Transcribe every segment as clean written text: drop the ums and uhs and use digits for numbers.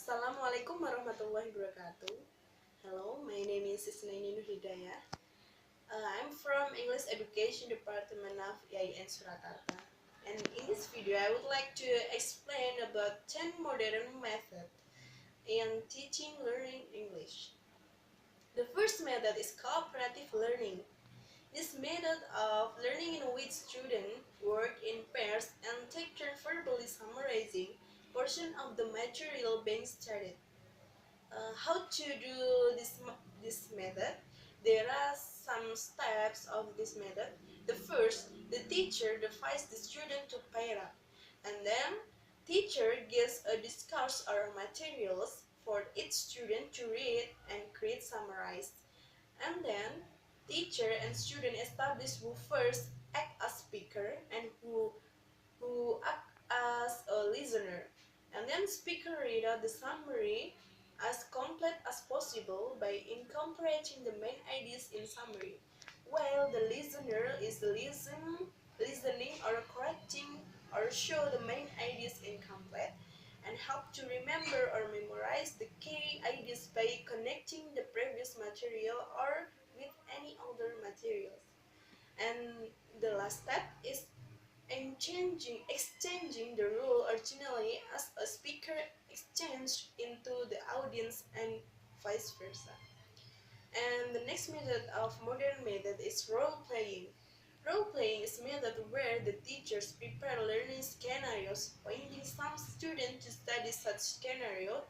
Assalamualaikum warahmatullahi wabarakatuh. Hello, my name is Isnaini Hidayah. I'm from English Education Department of IAIN Surakarta. And in this video, I would like to explain about 10 modern methods in teaching learning English. The first method is cooperative learning. This method of learning in which students work in pairs and take turn verbally summarizing portion of the material being studied. How to do this method? There are some steps of this method. The first, the teacher divides the student to pair up, and then teacher gives a discourse or materials for each student to read and create summarized. And then teacher and student establish who first act as speaker and who act as a listener. And then speaker read out the summary as complete as possible by incorporating the main ideas in summary, while the listener is listening or correcting or show the main ideas incomplete and help to remember or memorize the key ideas by connecting the previous material or with any other materials. And the last step is exchanging the role originally as a speaker exchanged into the audience and vice versa. And the next method of modern method is role playing. Role playing is a method where the teachers prepare learning scenarios, pointing some students to study such scenario,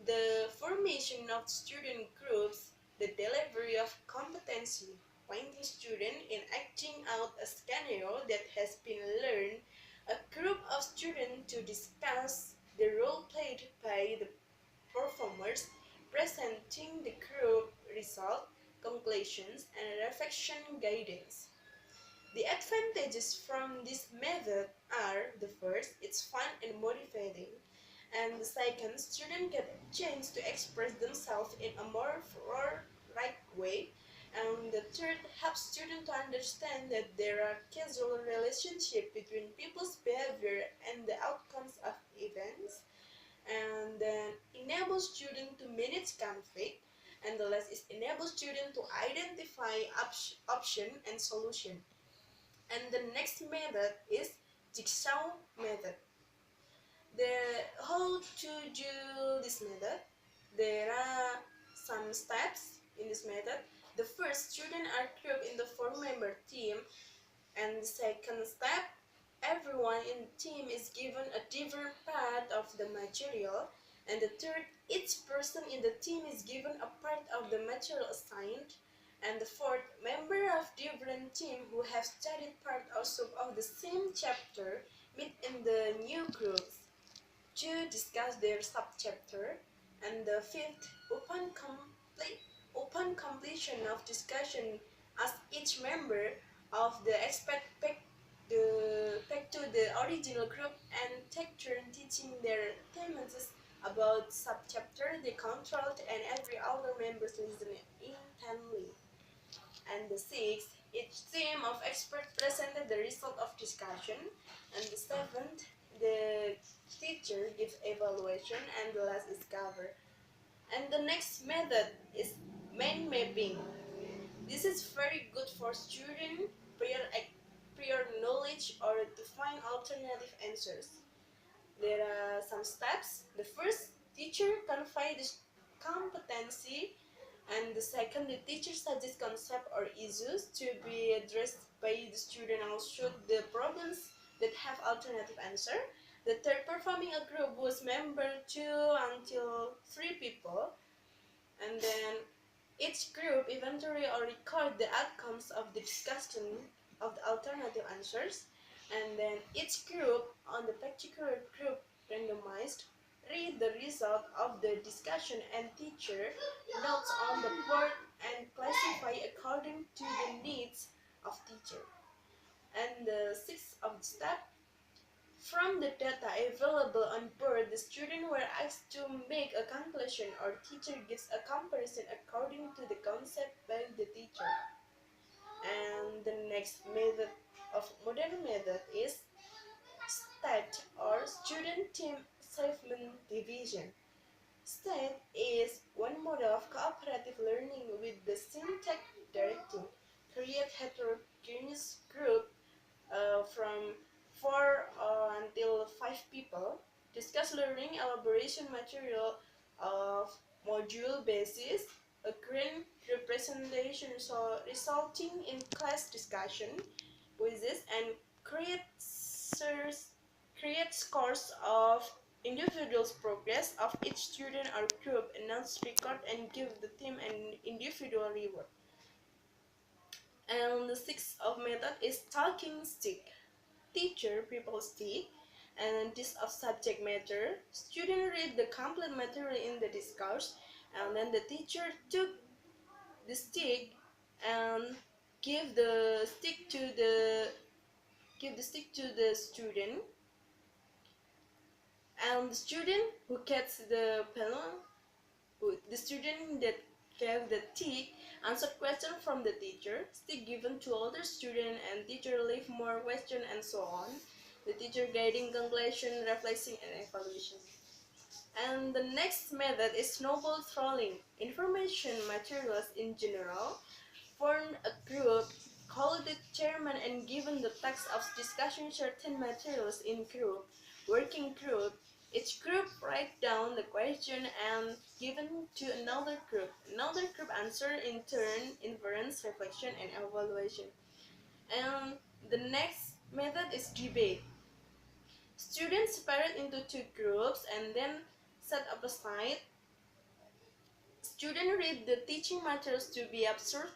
the formation of student groups, the delivery of competency, pointing students in acting out a scenario that has been learned, a group of students to discuss the role played by the performers, presenting the group result, conclusions, and reflection guidance. The advantages from this method are: the first, it's fun and motivating, and the second, students get a chance to express themselves in a more right way, and the third, helps students to understand that there are causal relationships between people's behavior and the outcomes of events, and then enable students to manage conflict, and the last is enable students to identify option and solution. And the next method is jigsaw method. The how to do this method? There are some steps in this method. The first, students are grouped in the four-member team, and the second step, everyone in the team is given a different part of the material, and the third, each person in the team is given a part of the material assigned, and the fourth, member of different team who have studied part also of the same chapter meet in the new groups to discuss their subchapter, and the fifth, upon completion of discussion, ask each member of the expert back to the original group and take turn teaching their themes about subchapter they controlled, and every other members listen intently. And the sixth, each team of experts presented the result of discussion, and the seventh, the teacher gives evaluation, and the last is cover. And the next method is mind mapping. This is very good for students prior knowledge or to find alternative answers. There are some steps. The first, teacher confide the competency, and the second, the teacher suggests concept or issues to be addressed by the student and show the problems that have alternative answer. The third, performing a group whose member 2 until 3 people, and then each group inventory or record the outcomes of the discussion of the alternative answers, and then each group on the particular group randomized read the result of the discussion and teacher notes on the board and classify according to the needs of teacher. And the sixth of the step, from the data available on board, the students were asked to make a conclusion or teacher gives a comparison according to the concept by the teacher. And the next method of modern method is STAT or Student Team Assignment Division. STED is one model of cooperative learning with the syntax directing. Create heterogeneous group from 4 until 5 people. Discuss learning elaboration material of module basis. A green representation resulting in class discussion, quizzes, and create create scores of individual's progress of each student or group, announce, record, and give the team an individual reward. And the sixth of method is talking stick. Teacher people stick and this of subject matter. Student read the complete material in the discourse, and then the teacher took the stick and give the stick to the student, and the student who gets the panel, the student that gave the tick answered question from the teacher, stick given to other student, and teacher leave more question, and so on. The teacher guiding conclusion, reflection, and evaluation. And the next method is snowball throwing. Information materials in general. Form a group, call the chairman, and given the text of discussion certain materials in group, working group. Each group write down the question and given to another group. Another group answer in turn, inference, reflection, and evaluation. And the next method is debate. Students separate into two groups and then set up aside. Students read the teaching materials to be observed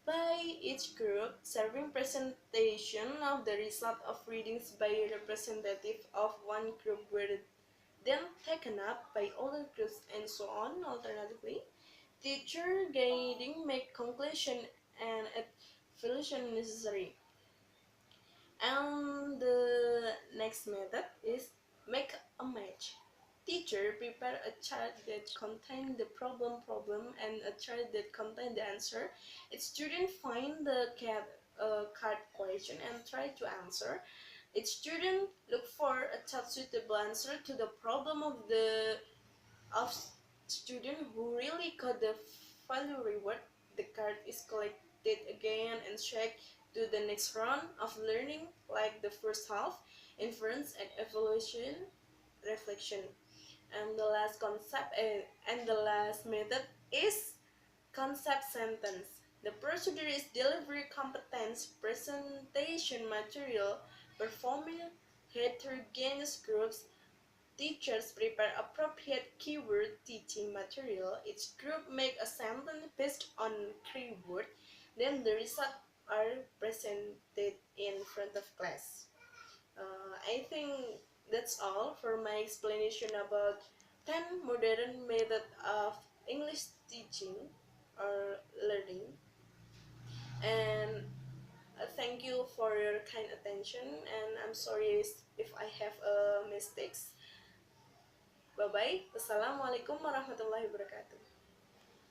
by each group, serving presentation of the result of readings by a representative of one group were then taken up by other groups, and so on. Alternatively, teacher guiding make conclusion and evaluation necessary. And the next method is make a match. Teacher prepare a chart that contain the problem and a chart that contain the answer. Each student find the card question and try to answer. Each student look for a chart suitable answer to the problem of student who really got the value reward. The card is collected again and checked to the next round of learning, like the first half, inference and evaluation, reflection. And the last concept and the last method is concept sentence. The procedure is delivery competence, presentation material, performing heterogeneous groups. Teachers prepare appropriate keyword teaching material. Each group make a sentence based on keyword. Then the results are presented in front of class. I think that's all for my explanation about 10 modern methods of English teaching or learning. And thank you for your kind attention, and I'm sorry if I have mistakes. Bye bye. Wassalamualaikum warahmatullahi wabarakatuh.